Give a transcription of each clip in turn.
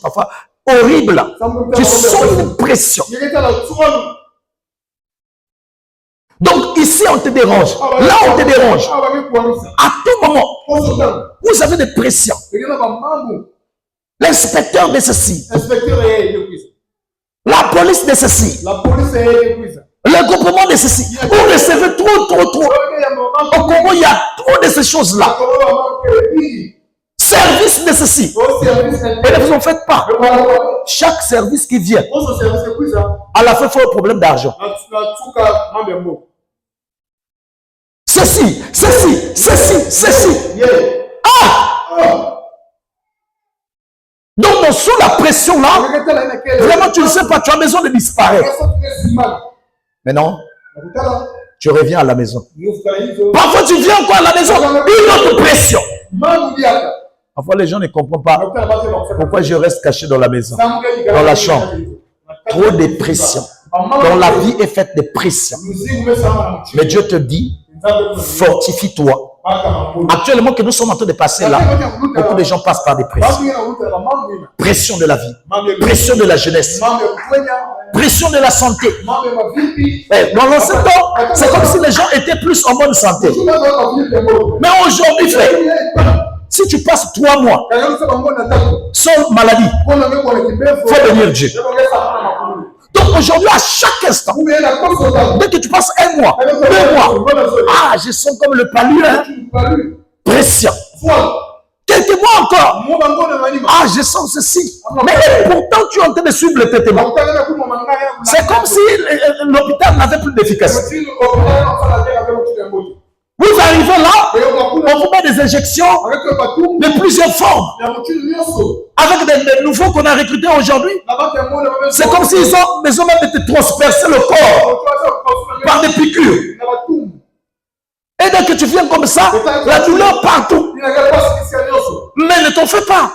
parfois horrible. Tu sens une pression. Donc ici on te dérange, là on te dérange. À tout moment, vous avez des pressions. L'inspecteur de ceci, la police de ceci, le groupement de ceci. Vous recevez trop. Au Congo, il y a trop de ces choses-là. Service de ceci. Et ne vous en faites pas. Chaque service qui vient, à la fin, il faut un problème d'argent. Ceci. Ah! Donc, sous la pression là, vraiment, tu ne sais pas, tu as besoin de disparaître. Mais non, tu reviens à la maison. Parfois, tu viens encore à la maison, une autre pression. Parfois, les gens ne comprennent pas pourquoi je reste caché dans la maison, dans la chambre. Trop de pression. Donc, la vie est faite de pression. Mais Dieu te dit, fortifie-toi. Actuellement, que nous sommes en train de passer là, beaucoup de gens passent par des pressions. Pression de la vie, pression de la jeunesse, pression de la santé. Dans l'ancien temps, c'est comme si les gens étaient plus en bonne santé. Mais aujourd'hui, frère, si tu passes 3 mois sans maladie, il faut bénir Dieu. Donc aujourd'hui, à chaque instant, dès que tu passes 1 mois, 2 mois, ah, je sens comme le palu, hein? Pression. Quelques mois encore, ah, je sens ceci. Mais pourtant, tu es en train de suivre le traitement. C'est comme si l'hôpital n'avait plus d'efficacité. Vous arrivez là, on vous met des injections de plusieurs formes. Avec des nouveaux qu'on a recrutés aujourd'hui. C'est comme s'ils ont besoin même de te transpercer le corps par des piqûres. Et dès que tu viens comme ça, la douleur partout. Mais ne t'en fais pas.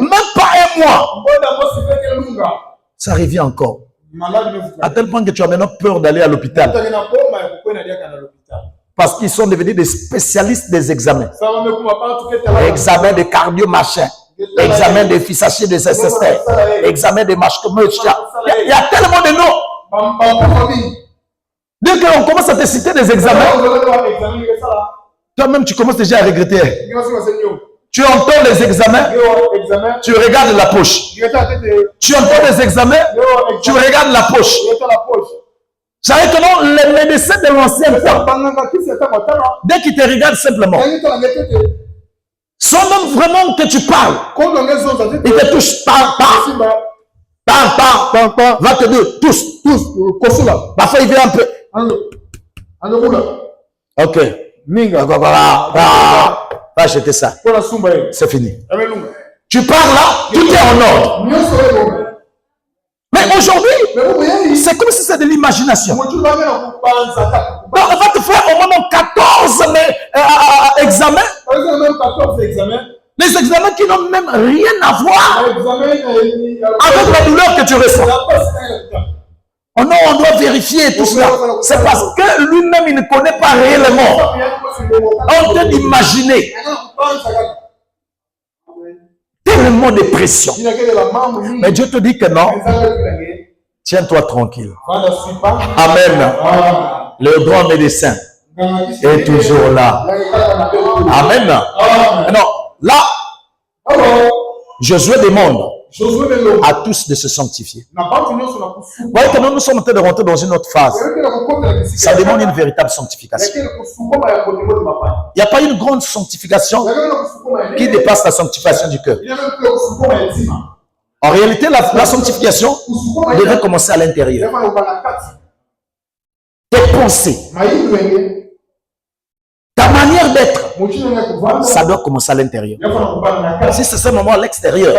Même pas 1 mois. Ça revient encore. À tel point que tu as maintenant peur d'aller à l'hôpital. Parce qu'ils sont devenus des spécialistes des examens. Examen de cardio machin. Examen de fisacier des SST. Examen de machin. Il y a tellement de noms. Dès qu'on commence à te citer des examens, toi-même tu commences déjà à regretter. Tu entends les examens, tu regardes la poche. Tu entends les examens, tu regardes la poche. Vous savez que non, les médecins de l'ancien temps, dès qu'ils te regardent simplement, sans même vraiment que tu parles, ils te touchent, va te dire, tous, parfois il vient un peu. Ok. Va acheter ça. C'est fini. Tu pars là, tout est en ordre. Mais aujourd'hui, c'est comme si c'est de l'imagination. Donc, on va te faire au moins 14 examens. Les examens qui n'ont même rien à voir avec la douleur que tu ressens. Oh non, on doit vérifier tout cela. C'est parce que lui-même, il ne connaît pas réellement. On peut imaginer. Tellement de pression. Mais Dieu te dit que non. Tiens-toi tranquille. Amen. Le grand médecin est toujours là. Amen. Non, là, Josué demande à tous de se sanctifier. Vous voyez que nous sommes en train de rentrer dans une autre phase. Ça demande une véritable sanctification. Il n'y a pas une grande sanctification qui dépasse la sanctification du cœur. En réalité, la sanctification devrait commencer à l'intérieur. Tes pensées, ta manière d'être, ça doit commencer à l'intérieur. Si c'est ce moment à l'extérieur,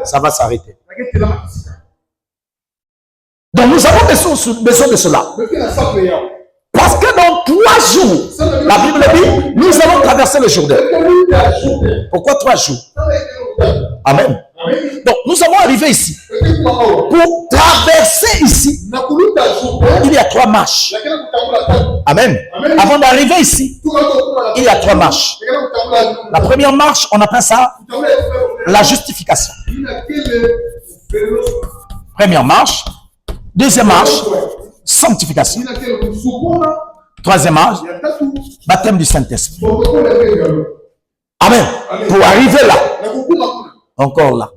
ça va s'arrêter. Donc nous avons besoin de cela. Parce que dans 3 jours, la Bible dit, nous allons traverser le Jourdain. Pourquoi 3 jours? Amen. Donc nous allons arriver ici. Pour traverser ici, il y a 3 marches. Amen. Avant d'arriver ici, il y a 3 marches. La première marche, on appelle ça la justification. Première marche. Deuxième marche, sanctification. Troisième marche, baptême du Saint-Esprit. Amen. Pour arriver là. Encore là.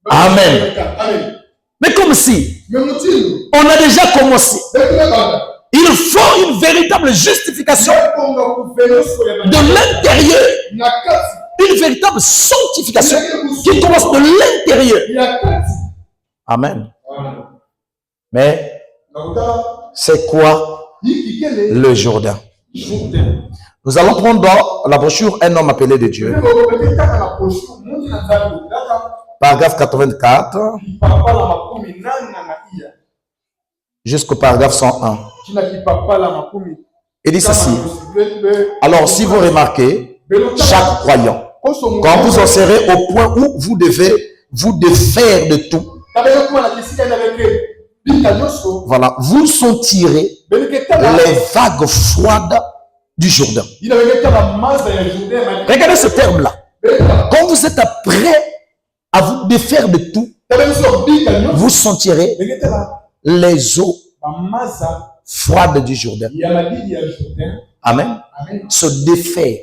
Amen. Mais comme si on a déjà commencé. Il faut une véritable justification de l'intérieur. Une véritable sanctification qui commence de l'intérieur. Amen. Mais c'est quoi le Jourdain? Nous allons prendre dans la brochure Un homme appelé de Dieu. Paragraphe 84 jusqu'au paragraphe 101. Il dit ceci. Alors, si vous remarquez, chaque croyant, quand vous en serez au point où vous devez vous défaire de tout, voilà, vous sentirez les vagues froides du Jourdain. Regardez ce terme-là. Quand vous êtes prêt à vous défaire de tout, vous sentirez les eaux froides du Jourdain. Amen. Se défaire.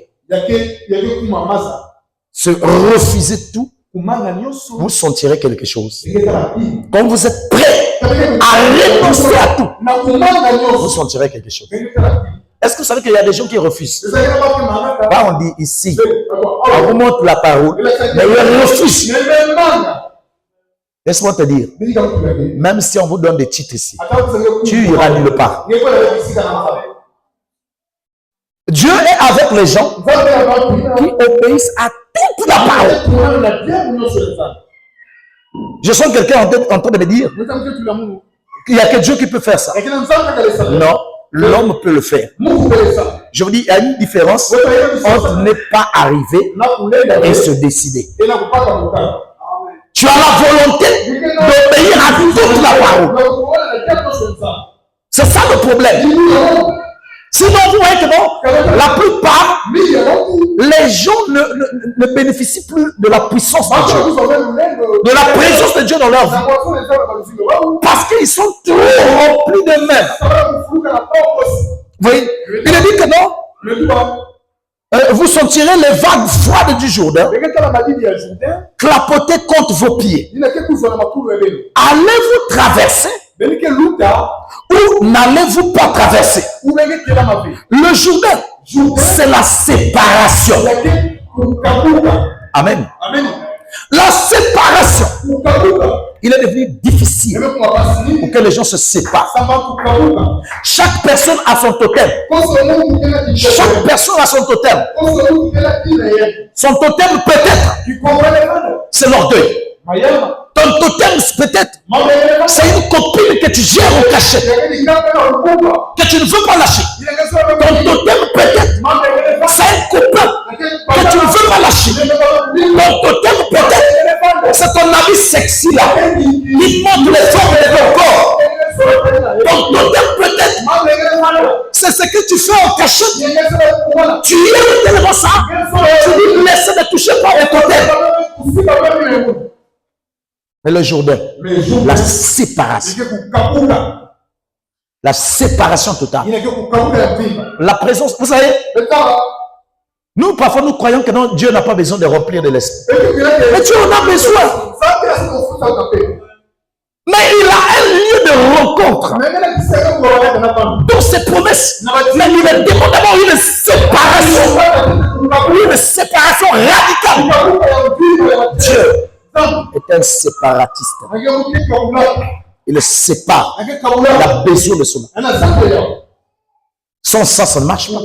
Se refuser tout, vous sentirez quelque chose. Quand vous êtes prêt à renoncer à tout, vous sentirez quelque chose. Est-ce que vous savez qu'il y a des gens qui refusent? Là, on dit ici, on vous montre la parole, mais ils refusent. Laisse-moi te dire, même si on vous donne des titres ici, tu iras nulle part. Dieu est avec les gens qui obéissent à toute la parole. Je sens quelqu'un en train de me dire qu'il n'y a que Dieu qui peut faire ça. Non, l'homme peut le faire. Je vous dis, il y a une différence entre ne pas arriver et se décider. Tu as la volonté d'obéir à toute la parole. C'est ça le problème. Sinon, vous voyez que non, la plupart, les gens ne bénéficient plus de la puissance de Dieu, de la présence de Dieu dans leur vie. Parce qu'ils sont trop remplis d'eux-mêmes. Vous voyez, il a dit que non. Vous sentirez les vagues froides du Jourdain clapoter contre vos pieds. Allez-vous traverser ou n'allez-vous pas traverser? Le Jourdain, c'est la séparation. Amen. La séparation. Il est devenu difficile pour que les gens se séparent. Chaque personne a son totem. Chaque personne a son totem. Son totem peut-être, c'est l'orgueil. Ton totem peut-être, c'est une copine que tu gères au cachet, que tu ne veux pas lâcher. Ton totem peut-être, c'est un copain que tu ne veux pas lâcher. Ton totem peut-être, c'est ton ami sexy là, qui montre les formes de ton corps. Ton totem peut-être, c'est ce que tu fais en cachet. Tu aimes tellement ça, tu dis laissez ne toucher pas au totem. Mais le Jourdain, la séparation. La séparation totale. La présence. Vous savez, nous, parfois, nous croyons que non, Dieu n'a pas besoin de remplir de l'esprit. Mais Dieu en a besoin. Mais il a un lieu de rencontre. Dans ses promesses. Mais il est demandé d'avoir une séparation. Une séparation radicale. Dieu est un séparatiste. Il sépare. Il a besoin de son âme. Sans ça, ça ne marche pas.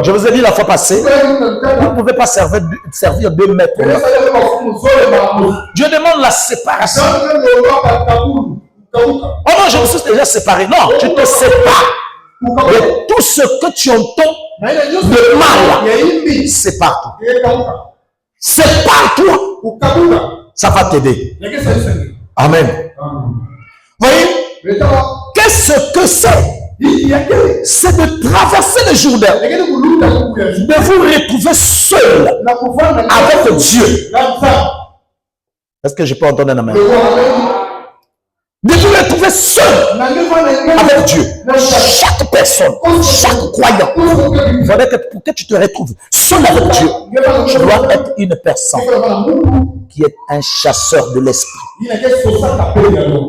Je vous ai dit la fois passée, vous ne pouvez pas servir 2 mètres. Dieu demande la séparation. Oh non, je me suis déjà séparé. Non, tu te sépares de tout ce que tu entends de mal. Sépare-toi. Sépare-toi. Ça va t'aider. Amen. Vous voyez, qu'est-ce que c'est? C'est de traverser le Jourdain, de vous retrouver seul avec Dieu. Est-ce que je peux entendre un amen? Dieu est trouvé seul avec Dieu. Chaque personne, chaque croyant, il faudrait que pour que tu te retrouves seul avec Dieu, tu dois être une personne qui est un chasseur de l'esprit.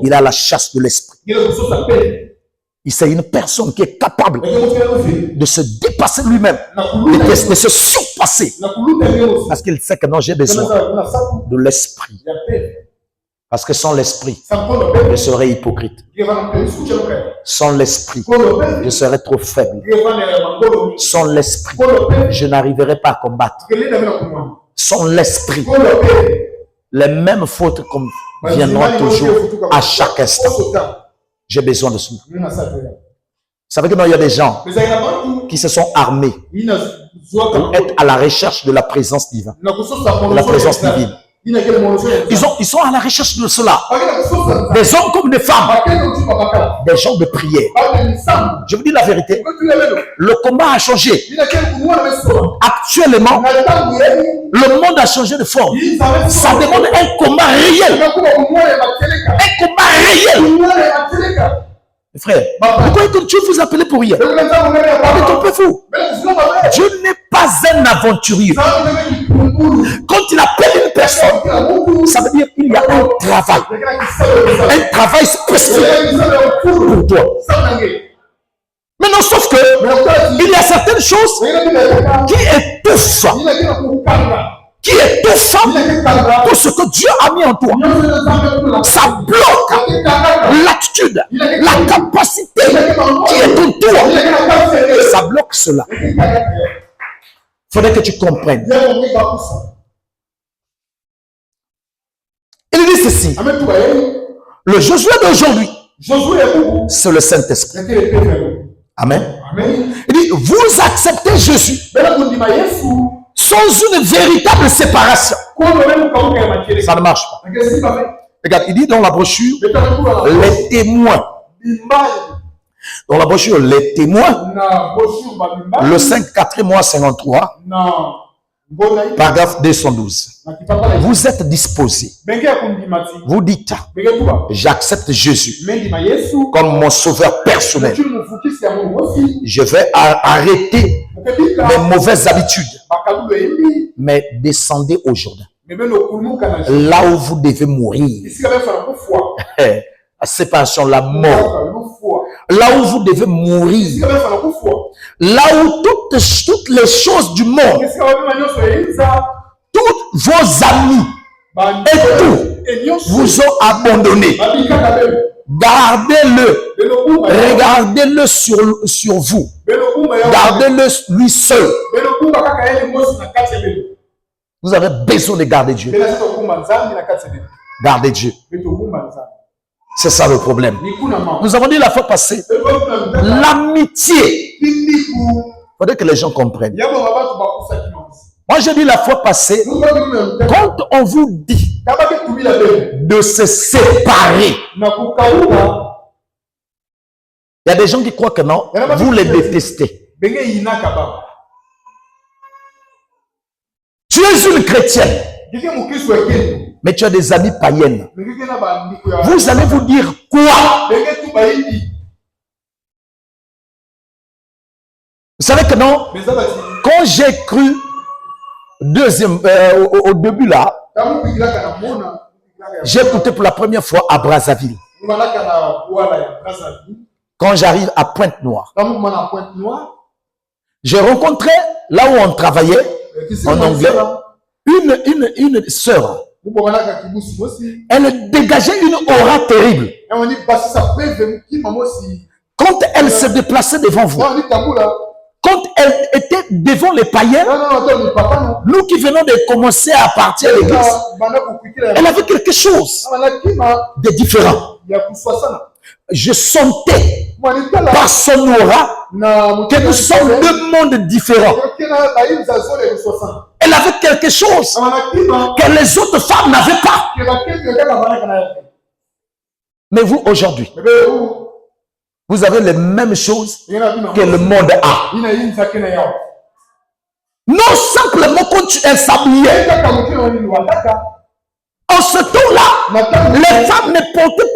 Il a la chasse de l'esprit. C'est une personne qui est capable de se dépasser lui-même, de se surpasser. Parce qu'il sait que non, j'ai besoin de l'esprit. Parce que sans l'esprit, je serais hypocrite. Sans l'esprit, je serais trop faible. Sans l'esprit, je n'arriverai pas à combattre. Sans l'esprit, les mêmes fautes viendront toujours à chaque instant. J'ai besoin de cela. Vous savez que non, il y a des gens qui se sont armés pour être à la recherche de la présence divine. De la présence divine. Ils sont à la recherche de cela. Des hommes comme des femmes. Des gens de prière. Je vous dis la vérité. Le combat a changé. Actuellement, le monde a changé de forme. Ça demande un combat réel. Un combat réel. Frère, pourquoi est-ce que Dieu vous appelle pour rien? Mais ton peu fou. Dieu n'est pas un aventurier. Quand il appelle une personne, ça veut dire qu'il y a un travail. Un travail spécifique pour toi. Mais non, sauf que il y a certaines choses qui étouffent. Qui étouffe tout ce que Dieu a mis en toi. Ça bloque l'attitude, la capacité qui est en toi. Ça bloque cela. Il faudrait que tu comprennes. Il dit ceci. Le Josué d'aujourd'hui, c'est le Saint-Esprit. Amen. Il dit, vous acceptez Jésus sans une véritable séparation. Ça ne marche pas. Regarde, il dit dans la brochure, les témoins. Dans la brochure, les témoins, le 5, 4 mois 53, paragraphe 212. Vous êtes disposés. Vous dites, j'accepte Jésus comme mon sauveur personnel. Je vais arrêter mes mauvaises habitudes. Mais descendez au Jourdain. Là où vous devez mourir. La séparation, la mort. Là où vous devez mourir. Là où toutes les choses du monde, tous vos amis et tout vous ont abandonné. Gardez-le. Regardez-le sur vous. Gardez-le lui seul. Vous avez besoin de garder Dieu. Gardez Dieu. C'est ça le problème. Nous avons dit la fois passée, l'amitié. Il faudrait que les gens comprennent. Moi, j'ai dit la fois passée, quand on vous dit de se séparer, il y a des gens qui croient que non, vous les détestez. Tu es une chrétienne, mais tu as des amis païennes. Vous allez vous dire quoi? Vous savez que non, quand j'ai cru au début là, j'ai écouté pour la première fois à Brazzaville. Quand j'arrive à Pointe-Noire, j'ai rencontré, là où on travaillait, en anglais, une sœur. Elle dégageait une aura terrible. Quand elle se déplaçait devant vous, quand elle était devant les païens, nous qui venons de commencer à partir à l'église, elle avait quelque chose de différent. Je sentais par son aura que nous sommes deux mondes différents. Elle avait quelque chose que les autres femmes n'avaient pas. Mais vous, aujourd'hui, vous avez les mêmes choses que le monde a. Non simplement quand tu es sablier. En En ce temps-là, les femmes ne portaient